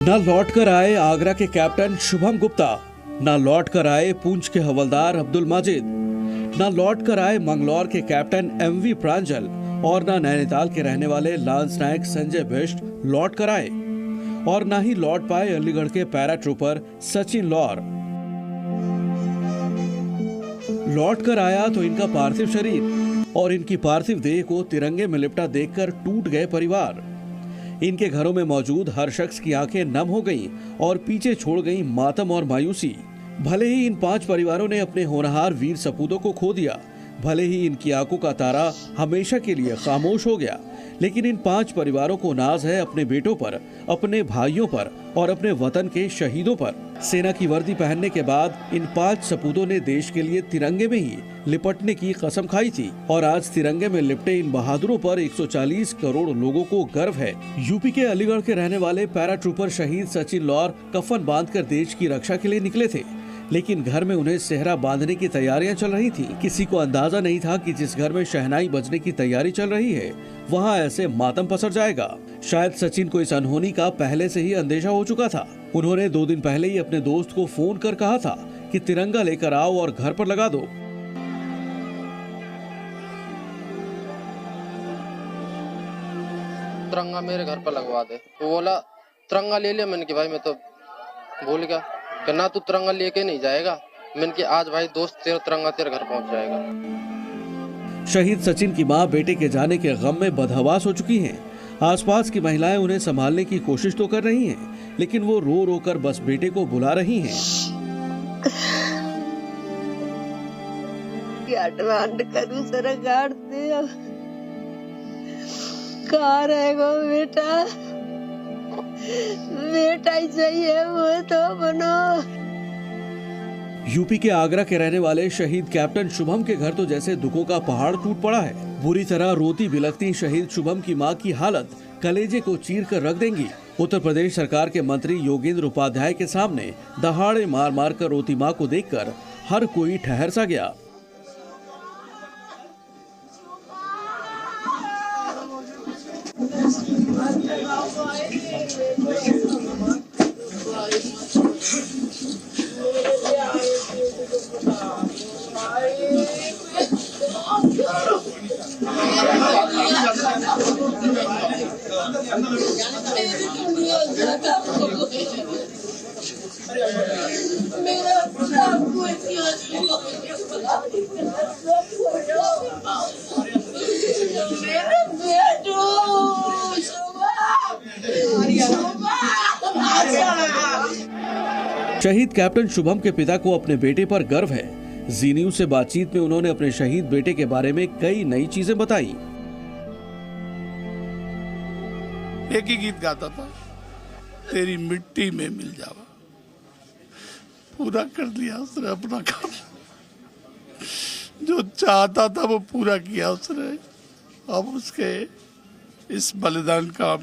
न लौट कर आए आगरा के कैप्टन शुभम गुप्ता, न लौट कर आए पुंछ के हवलदार अब्दुल माजिद, न लौट कर आए मंगलौर के कैप्टन एमवी प्रांजल और न नैनीताल के रहने वाले लांस नायक संजय बिष्ट लौट कर आए और न ही लौट पाए अलीगढ़ के पैरा ट्रूपर सचिन लौर। लौट कर आया तो इनका पार्थिव शरीर और इनकी पार्थिव देह को तिरंगे में लिपटा देखकर टूट गए परिवार। इनके घरों में मौजूद हर शख्स की आंखें नम हो गईं और पीछे छोड़ गई मातम और मायूसी। भले ही इन 5 परिवारों ने अपने होनहार वीर सपूतों को खो दिया, भले ही इनकी आंखों का तारा हमेशा के लिए खामोश हो गया, लेकिन इन 5 परिवारों को नाज है अपने बेटों पर, अपने भाइयों पर और अपने वतन के शहीदों पर। सेना की वर्दी पहनने के बाद इन 5 सपूतों ने देश के लिए तिरंगे में ही लिपटने की कसम खाई थी और आज तिरंगे में लिपटे इन बहादुरों पर 140 करोड़ लोगों को गर्व है। यूपी के अलीगढ़ के रहने वाले पैरा ट्रूपर शहीद सचिन लौर कफन बांधकर देश की रक्षा के लिए निकले थे, लेकिन घर में उन्हें सेहरा बांधने की तैयारियां चल रही थी। किसी को अंदाजा नहीं था कि जिस घर में शहनाई बजने की तैयारी चल रही है वहां ऐसे मातम पसर जाएगा। शायद सचिन को इस अनहोनी का पहले से ही अंदेशा हो चुका था। उन्होंने 2 दिन पहले ही अपने दोस्त को फोन कर कहा था कि तिरंगा लेकर आओ और घर पर लगा दो। तिरंगा मेरे घर पर लगवा दे। वो बोला तिरंगा ले लिया। मैंने कि भाई मैं तो भूल गया कि ना तू तिरंगा लेके नहीं जाएगा। मैंने कि आज भाई दोस्त तेरा तिरंगा तेरे घर पहुंच जाएगा। शहीद सचिन की मां बेटे के जाने के गम में बदहवास हो चुकी हैं। आसपास की महिलाएं उन्हें संभालने की कोशिश तो कर रही हैं, लेकिन वो रो रो कर बस बेटे को बुला रही हैं। क्या डिमांड करूं सरकार से? कहाँ रहेगा बेटा? बेटा ही चाहिए वो तो बनो। यूपी के आगरा के रहने वाले शहीद कैप्टन शुभम के घर तो जैसे दुखों का पहाड़ टूट पड़ा है। बुरी तरह रोती बिलखती शहीद शुभम की मां की हालत कलेजे को चीर कर रख देंगी। उत्तर प्रदेश सरकार के मंत्री योगेंद्र उपाध्याय के सामने दहाड़े मार मार कर रोती मां को देखकर हर कोई ठहर सा गया। शहीद कैप्टन शुभम के पिता को अपने बेटे पर गर्व है। जी न्यूज से बातचीत में उन्होंने अपने शहीद बेटे के बारे में कई नई चीजें बताई। एक ही गीत गाता था, तेरी मिट्टी में मिल जावा। पूरा कर दिया उसने अपना काम, जो चाहता था वो पूरा किया उसने। अब उसके इस बलिदान का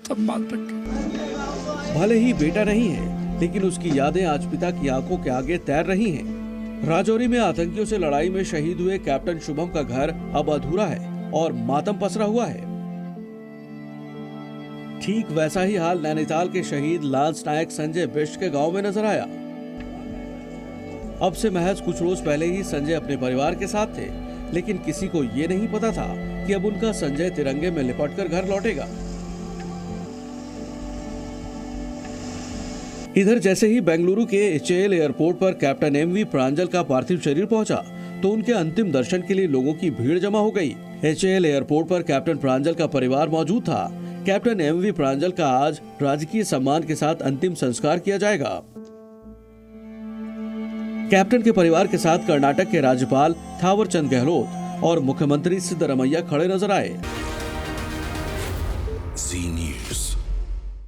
सम्मान रखें। भले ही बेटा नहीं है, लेकिन उसकी यादें आज पिता की आंखों के आगे तैर रही हैं। राजौरी में आतंकियों से लड़ाई में शहीद हुए कैप्टन शुभम का घर अब अधूरा है और मातम पसरा हुआ है। ठीक वैसा ही हाल नैनीताल के शहीद लांस नायक संजय बिष्ट के गांव में नजर आया। अब से महज कुछ रोज पहले ही संजय अपने परिवार के साथ थे, लेकिन किसी को ये नहीं पता था कि अब उनका संजय तिरंगे में लिपटकर घर लौटेगा। इधर जैसे ही बेंगलुरु के HAL एयरपोर्ट पर कैप्टन एमवी प्रांजल का पार्थिव शरीर पहुंचा, तो उनके अंतिम दर्शन के लिए लोगों की भीड़ जमा हो गई। HAL एयरपोर्ट पर कैप्टन प्रांजल का परिवार मौजूद था। कैप्टन एमवी प्रांजल का आज राजकीय सम्मान के साथ अंतिम संस्कार किया जाएगा। कैप्टन के परिवार के साथ कर्नाटक के राज्यपाल थावरचंद गहलोत और मुख्यमंत्री सिद्धरमैया खड़े नजर आए।